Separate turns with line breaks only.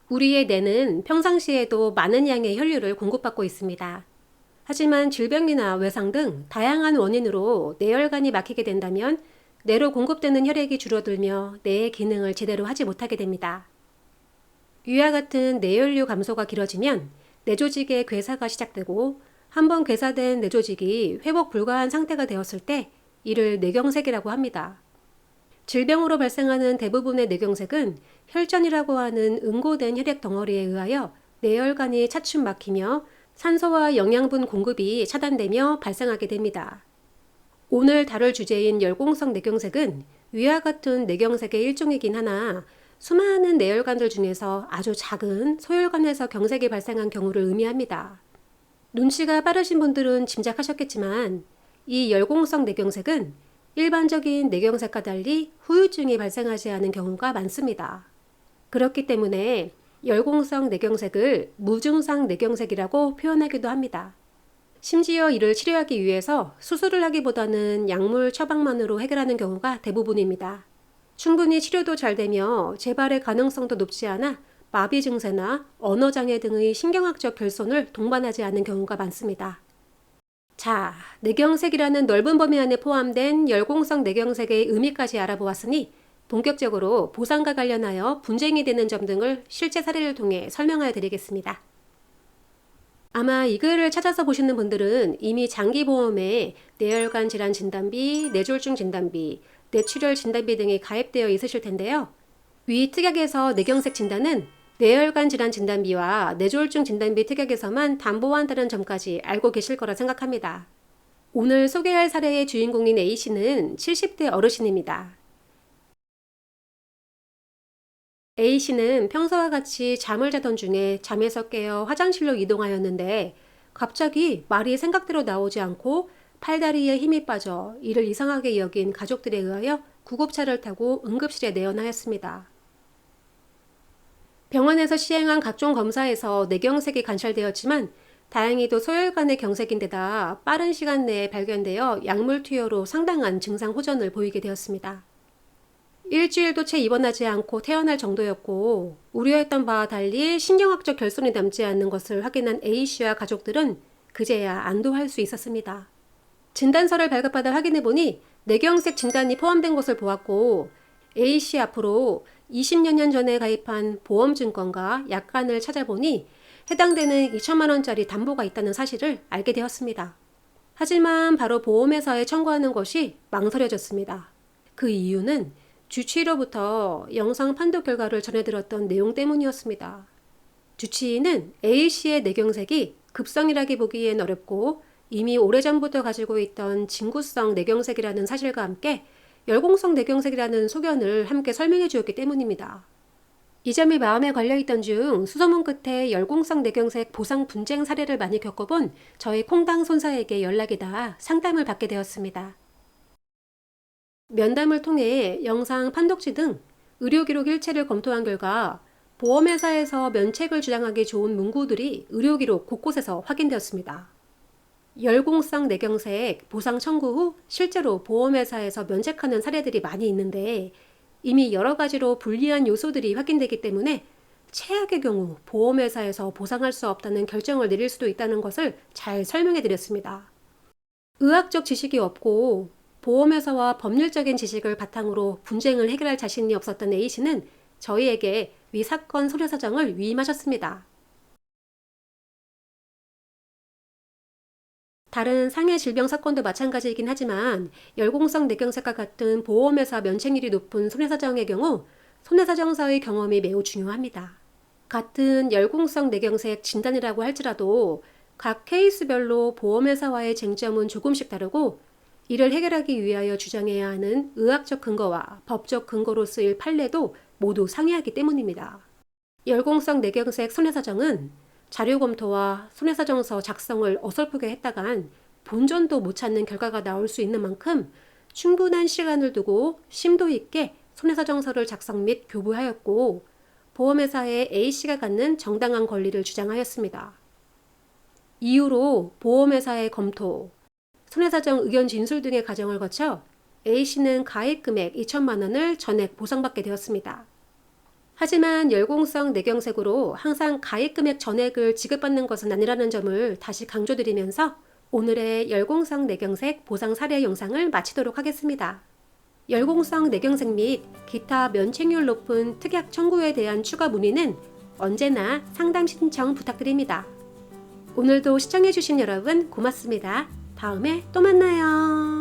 우리의 뇌는 평상시에도 많은 양의 혈류를 공급받고 있습니다. 하지만 질병이나 외상 등 다양한 원인으로 뇌혈관이 막히게 된다면 뇌로 공급되는 혈액이 줄어들며 뇌의 기능을 제대로 하지 못하게 됩니다. 위와 같은 뇌혈류 감소가 길어지면 뇌조직의 괴사가 시작되고 한번 괴사된 뇌조직이 회복 불가한 상태가 되었을 때 이를 뇌경색이라고 합니다. 질병으로 발생하는 대부분의 뇌경색은 혈전이라고 하는 응고된 혈액 덩어리에 의하여 뇌혈관이 차츰 막히며 산소와 영양분 공급이 차단되며 발생하게 됩니다. 오늘 다룰 주제인 열공성 뇌경색은 위와 같은 뇌경색의 일종이긴 하나 수많은 뇌혈관들 중에서 아주 작은 소혈관에서 경색이 발생한 경우를 의미합니다. 눈치가 빠르신 분들은 짐작하셨겠지만 이 열공성 뇌경색은 일반적인 뇌경색과 달리 후유증이 발생하지 않은 경우가 많습니다. 그렇기 때문에 열공성 뇌경색을 무증상 뇌경색이라고 표현하기도 합니다. 심지어 이를 치료하기 위해서 수술을 하기보다는 약물 처방만으로 해결하는 경우가 대부분입니다. 충분히 치료도 잘 되며 재발의 가능성도 높지 않아 마비 증세나 언어장애 등의 신경학적 결손을 동반하지 않는 경우가 많습니다. 자, 뇌경색이라는 넓은 범위 안에 포함된 열공성 뇌경색의 의미까지 알아보았으니 본격적으로 보상과 관련하여 분쟁이 되는 점 등을 실제 사례를 통해 설명하여 드리겠습니다. 아마 이 글을 찾아서 보시는 분들은 이미 장기보험에 뇌혈관 질환 진단비, 뇌졸중 진단비, 뇌출혈 진단비 등이 가입되어 있으실 텐데요. 위 특약에서 뇌경색 진단은 뇌혈관 질환 진단비와 뇌졸중 진단비 특약에서만 담보한다는 점까지 알고 계실 거라 생각합니다. 오늘 소개할 사례의 주인공인 A씨는 70대 어르신입니다. A씨는 평소와 같이 잠을 자던 중에 잠에서 깨어 화장실로 이동하였는데 갑자기 말이 생각대로 나오지 않고 팔다리에 힘이 빠져 이를 이상하게 여긴 가족들에 의하여 구급차를 타고 응급실에 내원하였습니다. 병원에서 시행한 각종 검사에서 뇌경색이 관찰되었지만 다행히도 소혈관의 경색인데다 빠른 시간 내에 발견되어 약물 투여로 상당한 증상 호전을 보이게 되었습니다. 일주일도 채 입원하지 않고 퇴원할 정도였고 우려했던 바와 달리 신경학적 결손이 남지 않는 것을 확인한 A씨와 가족들은 그제야 안도할 수 있었습니다. 진단서를 발급받아 확인해보니 뇌경색 진단이 포함된 것을 보았고 A씨 앞으로 20여 년 전에 가입한 보험증권과 약관을 찾아보니 해당되는 2천만 원짜리 담보가 있다는 사실을 알게 되었습니다. 하지만 바로 보험회사에 청구하는 것이 망설여졌습니다. 그 이유는 주치의로부터 영상 판독 결과를 전해들었던 내용 때문이었습니다. 주치의는 A씨의 뇌경색이 급성이라기 보기엔 어렵고 이미 오래전부터 가지고 있던 진구성 뇌경색이라는 사실과 함께 열공성 뇌경색이라는 소견을 함께 설명해 주었기 때문입니다. 이 점이 마음에 걸려있던 중 수소문 끝에 열공성 뇌경색 보상 분쟁 사례를 많이 겪어본 저희 콩당 손사에게 연락이 닿아 상담을 받게 되었습니다. 면담을 통해 영상 판독지 등 의료기록 일체를 검토한 결과 보험회사에서 면책을 주장하기 좋은 문구들이 의료기록 곳곳에서 확인되었습니다. 열공성 뇌경색 보상 청구 후 실제로 보험회사에서 면책하는 사례들이 많이 있는데 이미 여러 가지로 불리한 요소들이 확인되기 때문에 최악의 경우 보험회사에서 보상할 수 없다는 결정을 내릴 수도 있다는 것을 잘 설명해 드렸습니다. 의학적 지식이 없고 보험회사와 법률적인 지식을 바탕으로 분쟁을 해결할 자신이 없었던 A씨는 저희에게 위 사건 소료 사정을 위임하셨습니다. 다른 상해 질병 사건도 마찬가지이긴 하지만 열공성 뇌경색과 같은 보험회사 면책률이 높은 손해사정의 경우 손해사정사의 경험이 매우 중요합니다. 같은 열공성 뇌경색 진단이라고 할지라도 각 케이스별로 보험회사와의 쟁점은 조금씩 다르고 이를 해결하기 위하여 주장해야 하는 의학적 근거와 법적 근거로 쓰일 판례도 모두 상이하기 때문입니다. 열공성 뇌경색 손해사정은 자료 검토와 손해사정서 작성을 어설프게 했다간 본전도 못 찾는 결과가 나올 수 있는 만큼 충분한 시간을 두고 심도 있게 손해사정서를 작성 및 교부하였고 보험회사에 A씨가 갖는 정당한 권리를 주장하였습니다. 이후로 보험회사의 검토, 손해사정 의견 진술 등의 과정을 거쳐 A씨는 가입금액 2천만 원을 전액 보상받게 되었습니다. 하지만 열공성 뇌경색으로 항상 가입 금액 전액을 지급받는 것은 아니라는 점을 다시 강조드리면서 오늘의 열공성 뇌경색 보상 사례 영상을 마치도록 하겠습니다. 열공성 뇌경색 및 기타 면책률 높은 특약 청구에 대한 추가 문의는 언제나 상담 신청 부탁드립니다. 오늘도 시청해주신 여러분 고맙습니다. 다음에 또 만나요.